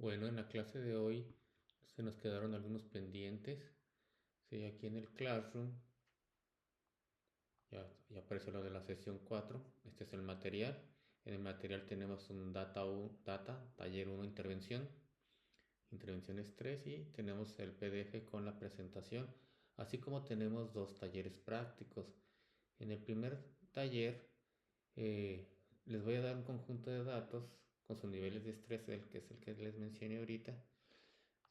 Bueno, en la clase de hoy se nos quedaron algunos pendientes. Sí, aquí en el Classroom ya apareció lo de la sesión 4. Este es el material. En el material tenemos un data, taller 1, intervenciones 3 y tenemos el PDF con la presentación, así como tenemos dos talleres prácticos. En el primer taller les voy a dar un conjunto de datos con sus niveles de estrés, que es el que les mencioné ahorita.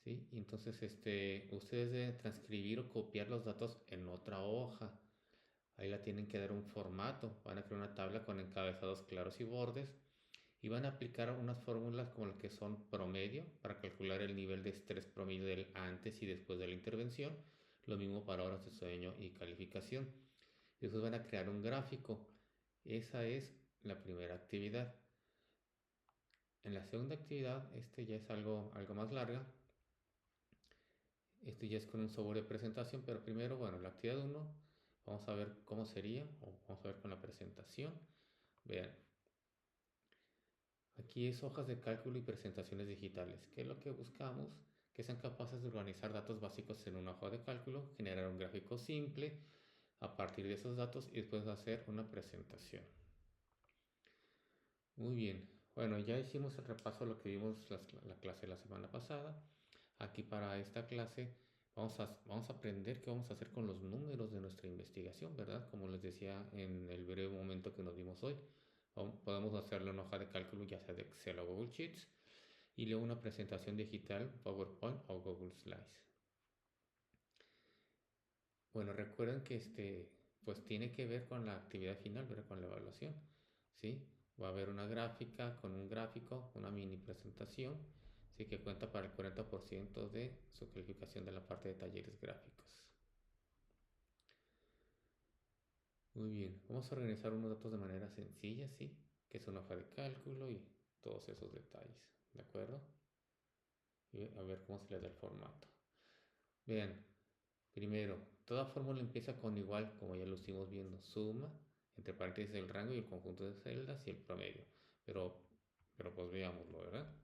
¿Sí? Y entonces ustedes deben transcribir o copiar los datos en otra hoja. Ahí la tienen que dar un formato. Van a crear una tabla con encabezados claros y bordes. Y van a aplicar unas fórmulas como las que son promedio para calcular el nivel de estrés promedio del antes y después de la intervención. Lo mismo para horas de sueño y calificación. Después van a crear un gráfico. Esa es la primera actividad. En la segunda actividad, ya es algo más larga. Esto ya es con un software de presentación, pero primero, bueno, la actividad 1, vamos a ver cómo sería, o vamos a ver con la presentación. Vean, aquí es hojas de cálculo y presentaciones digitales. ¿Qué es lo que buscamos? Que sean capaces de organizar datos básicos en una hoja de cálculo, generar un gráfico simple a partir de esos datos y después hacer una presentación. Muy bien, bueno, ya hicimos el repaso de lo que vimos la clase de la semana pasada. Aquí para esta clase vamos a aprender qué vamos a hacer con los números de nuestra investigación, ¿verdad? Como les decía en el breve momento que nos dimos hoy. Podemos hacerlo en hoja de cálculo, ya sea de Excel o Google Sheets, y luego una presentación digital, PowerPoint o Google Slides. Bueno, recuerden que pues tiene que ver con la actividad final, ¿verdad? Con la evaluación, ¿sí? Va a haber una gráfica con un gráfico, una mini presentación, ¿sí? Que cuenta para el 40% de su calificación de la parte de talleres gráficos. Muy bien, vamos a organizar unos datos de manera sencilla, ¿sí? Que es una hoja de cálculo y todos esos detalles, ¿de acuerdo? Y a ver cómo se le da el formato. Vean, primero, toda fórmula empieza con igual, como ya lo estuvimos viendo, suma, entre paréntesis el rango y el conjunto de celdas y el promedio. Pero, pero pues veámoslo, ¿verdad?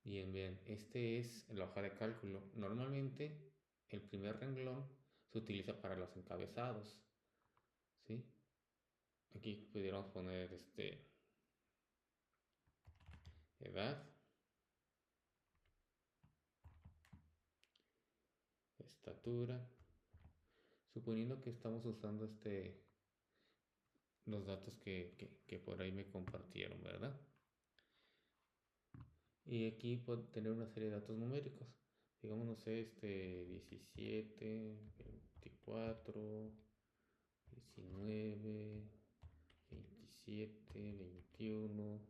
Bien, bien, este es la hoja de cálculo. Normalmente el primer renglón se utiliza para los encabezados, ¿sí? Aquí pudiéramos poner edad, estatura, suponiendo que estamos usando los datos que por ahí me compartieron, ¿verdad? Y aquí puedo tener una serie de datos numéricos. Digamos, no sé, 17, 24, 19, 27, 21,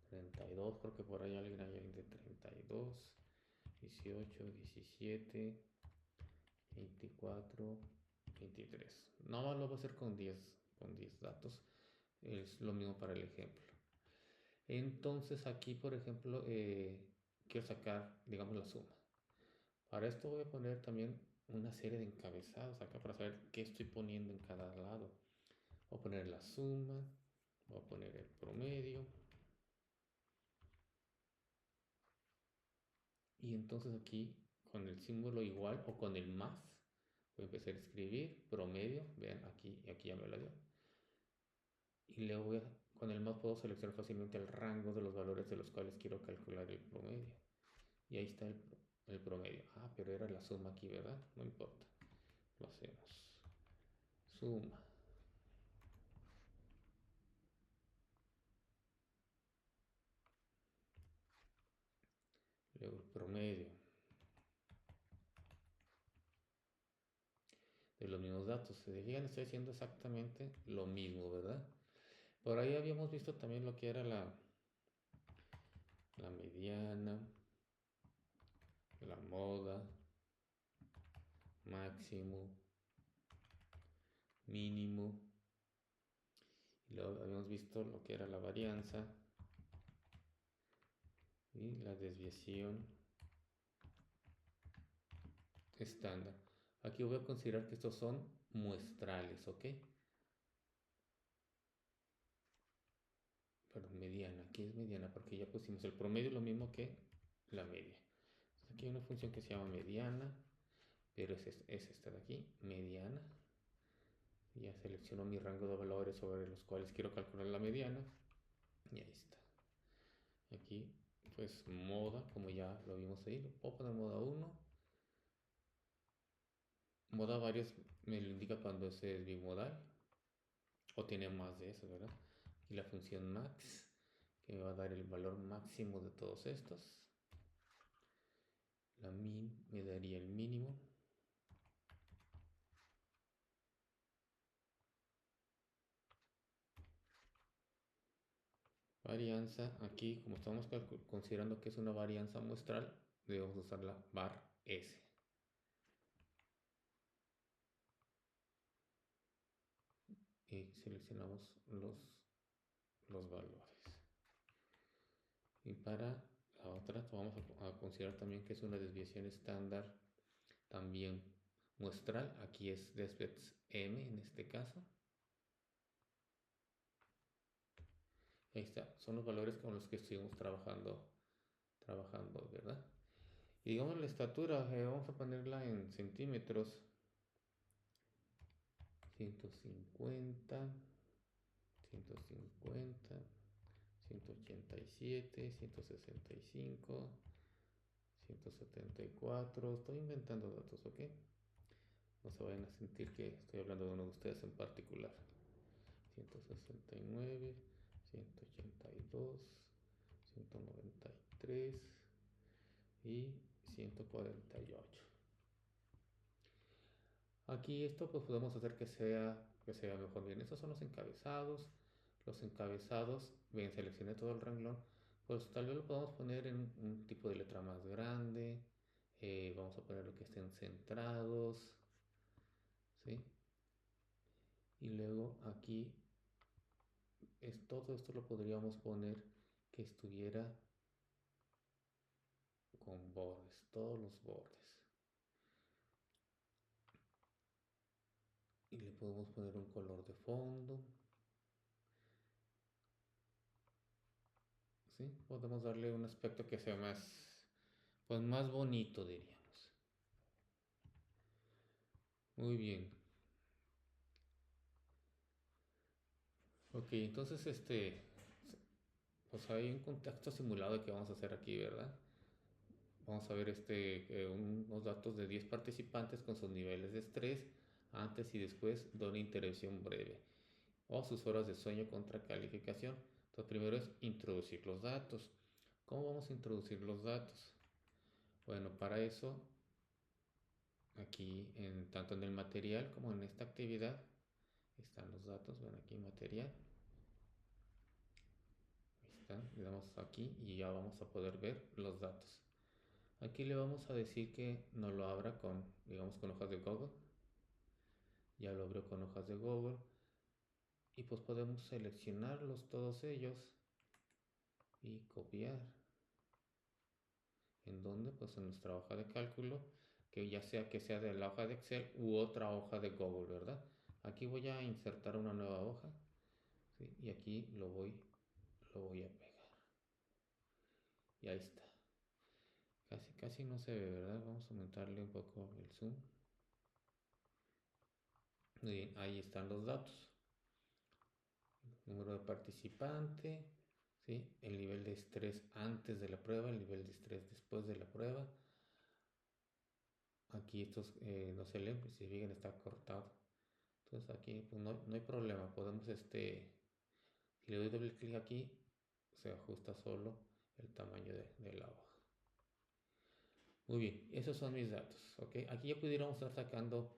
32. Creo que por ahí alguien hay de 32, 18, 17, 24, 23. No lo voy a hacer con 10 datos. Es lo mismo para el ejemplo. Entonces aquí, por ejemplo, quiero sacar, digamos, la suma. Para esto voy a poner también una serie de encabezados acá para saber qué estoy poniendo en cada lado. Voy a poner la suma, voy a poner el promedio. Y entonces aquí, con el símbolo igual o con el más, voy a empezar a escribir promedio. Vean, aquí ya me lo dio. Y luego con el más puedo seleccionar fácilmente el rango de los valores de los cuales quiero calcular el promedio. Y ahí está el promedio. Ah, pero era la suma aquí, ¿verdad? No importa. Lo hacemos. Suma. Luego el promedio de los mismos datos. Se fijan, estoy haciendo exactamente lo mismo, ¿verdad? Por ahí habíamos visto también lo que era la mediana, la moda, máximo, mínimo. Y luego habíamos visto lo que era la varianza y la desviación estándar. Aquí voy a considerar que estos son muestrales, ¿ok? perdón, mediana. Aquí es mediana porque ya pusimos el promedio, lo mismo que la media. Entonces aquí hay una función que se llama mediana, pero es esta de aquí, mediana. Ya selecciono mi rango de valores sobre los cuales quiero calcular la mediana. Y ahí está. Aquí, pues moda, como ya lo vimos ahí, lo puedo poner moda 1. Moda varios me lo indica cuando ese es bimodal o tiene más de eso, ¿verdad? Y la función max, que me va a dar el valor máximo de todos estos. La min me daría el mínimo. Varianza, aquí como estamos considerando que es una varianza muestral, debemos usar la var S. Y seleccionamos los valores. Y para la otra vamos a considerar también que es una desviación estándar también muestral. Aquí es Desviations M en este caso. Ahí está, son los valores con los que estuvimos trabajando, ¿verdad? Y digamos la estatura, vamos a ponerla en centímetros. 150, 150, 187, 165, 174. Estoy inventando datos, ¿ok? No se vayan a sentir que estoy hablando de uno de ustedes en particular. 169, 182, 193 y 148. Aquí esto pues podemos hacer que sea mejor. Bien, estos son los encabezados. Los encabezados, bien, seleccioné todo el renglón. Pues tal vez lo podamos poner en un tipo de letra más grande. Vamos a poner lo que estén centrados. ¿Sí? Y luego aquí todo esto lo podríamos poner que estuviera con bordes, todos los bordes. Y le podemos poner un color de fondo. ¿Sí? Podemos darle un aspecto que sea más, pues más bonito, diríamos. Muy bien. Ok, entonces pues hay un contexto simulado que vamos a hacer aquí, ¿verdad? Vamos a ver unos datos de 10 participantes con sus niveles de estrés antes y después de una intervención breve o sus horas de sueño contra calificación. Entonces primero es introducir los datos. ¿Cómo vamos a introducir los datos? Bueno, para eso aquí tanto en el material como en esta actividad están los datos. Ven aquí material, ahí están, le damos aquí y ya vamos a poder ver los datos. Aquí le vamos a decir que nos lo abra digamos con hojas de Google. Ya lo abrió con hojas de Google y pues podemos seleccionarlos todos ellos y copiar. ¿En dónde? Pues en nuestra hoja de cálculo, que ya sea de la hoja de Excel u otra hoja de Google, ¿verdad? Aquí voy a insertar una nueva hoja, ¿sí? Y aquí lo voy a pegar. Y ahí está. Casi no se ve, ¿verdad? Vamos a aumentarle un poco el zoom. Muy bien, ahí están los datos. Número de participante, ¿sí? El nivel de estrés antes de la prueba, el nivel de estrés después de la prueba. Aquí estos no se leen, si fijan está cortado. Entonces aquí pues no hay problema, podemos si le doy doble clic aquí, se ajusta solo el tamaño de la hoja. Muy bien, esos son mis datos, ¿ok? Aquí ya pudiéramos estar sacando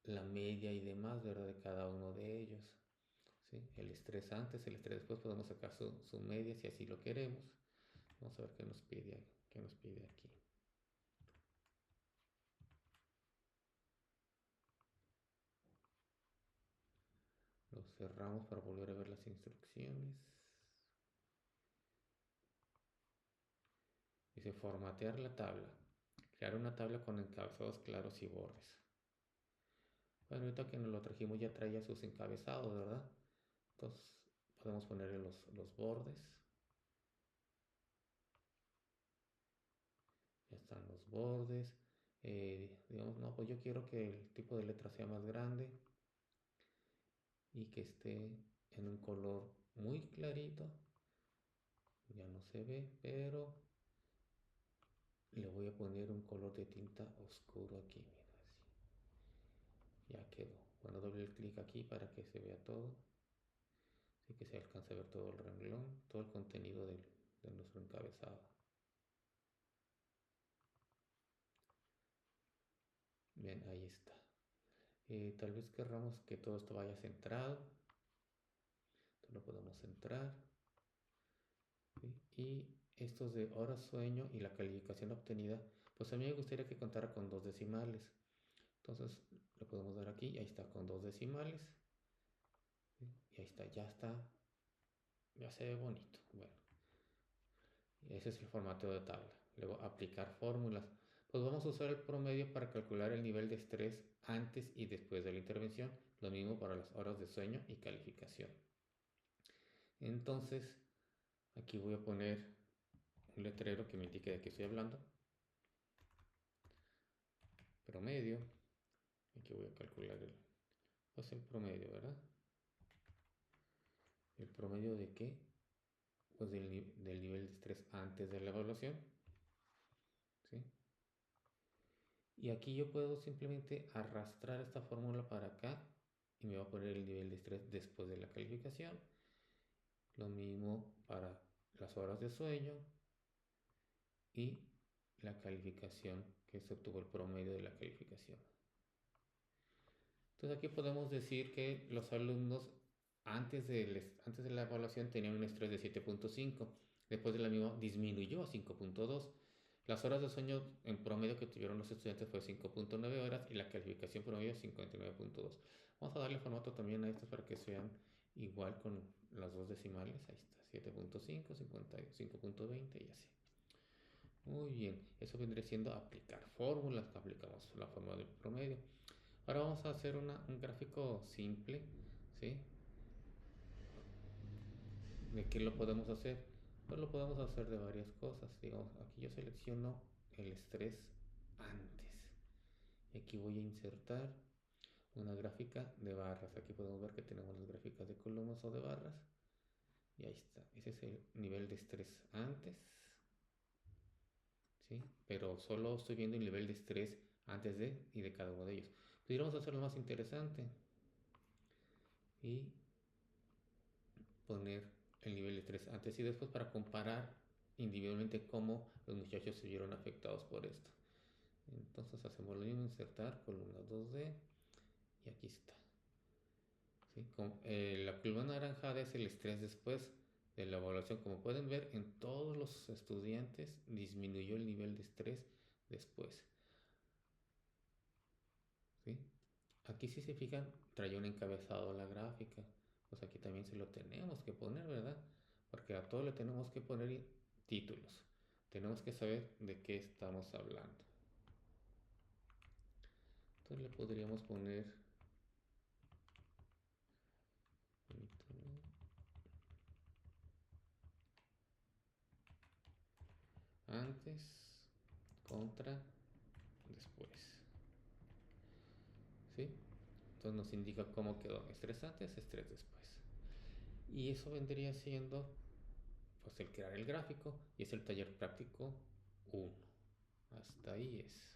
la media y demás, ¿verdad? De cada uno de ellos, ¿sí? El estrés antes, el estrés después, podemos sacar su media si así lo queremos. Vamos a ver qué nos pide aquí. Lo cerramos para volver a ver las instrucciones. Dice formatear la tabla. Crear una tabla con encabezados claros y bordes. Bueno, ahorita que nos lo trajimos ya traía sus encabezados, ¿verdad? Entonces podemos ponerle los bordes. Ya están los bordes. Digamos, no, pues yo quiero que el tipo de letra sea más grande y que esté en un color muy clarito. Ya no se ve, pero le voy a poner un color de tinta oscuro aquí, mira, así. Ya quedó. Bueno, doble clic aquí para que se vea todo. Así que se alcance a ver todo el renglón, todo el contenido de nuestro encabezado. Bien, ahí está. Tal vez querramos que todo esto vaya centrado. Entonces lo podemos centrar. ¿Sí? Y estos de hora sueño y la calificación obtenida, pues a mí me gustaría que contara con 2 decimales. Entonces le podemos dar aquí y ahí está con 2 decimales. ¿Sí? Y ahí está, ya se ve bonito. Bueno, ese es el formato de tabla. Luego aplicar fórmulas. Pues vamos a usar el promedio para calcular el nivel de estrés antes y después de la intervención. Lo mismo para las horas de sueño y calificación. Entonces, aquí voy a poner un letrero que me indique de qué estoy hablando. Promedio. Aquí voy a calcular pues el promedio, ¿verdad? ¿El promedio de qué? Pues del nivel de estrés antes de la evaluación. ¿Sí? Y aquí yo puedo simplemente arrastrar esta fórmula para acá y me va a poner el nivel de estrés después de la calificación. Lo mismo para las horas de sueño y la calificación que se obtuvo el promedio de la calificación. Entonces aquí podemos decir que los alumnos antes de la evaluación tenían un estrés de 7.5, después de la misma disminuyó a 5.2. Las horas de sueño en promedio que tuvieron los estudiantes fue 5.9 horas y la calificación promedio 59.2. Vamos a darle formato también a estos para que sean igual con las 2 decimales. Ahí está, 7.5, 55.20 y así. Muy bien, eso vendría siendo aplicar fórmulas, aplicamos la fórmula del promedio. Ahora vamos a hacer un gráfico simple, ¿sí? ¿De qué lo podemos hacer? Pues lo podemos hacer de varias cosas. Digamos, aquí yo selecciono el estrés antes. Y aquí voy a insertar una gráfica de barras. Aquí podemos ver que tenemos las gráficas de columnas o de barras. Y ahí está. Ese es el nivel de estrés antes. ¿Sí? Pero solo estoy viendo el nivel de estrés antes de y de cada uno de ellos. Pudiéramos hacerlo más interesante. Y poner el nivel de estrés antes y después para comparar individualmente cómo los muchachos se vieron afectados por esto. Entonces hacemos lo mismo, insertar columna 2D y aquí está. ¿Sí? La columna naranjada es el estrés después de la evaluación. Como pueden ver, en todos los estudiantes disminuyó el nivel de estrés después. ¿Sí? Aquí si se fijan, trae un encabezado a la gráfica. Pues aquí también se lo tenemos que poner, ¿verdad? Porque a todo le tenemos que poner títulos. Tenemos que saber de qué estamos hablando. Entonces le podríamos poner antes, contra, después. ¿Sí? Entonces nos indica cómo quedó estrés antes, estrés después. Y eso vendría siendo pues el crear el gráfico y es el taller práctico 1. Hasta ahí es.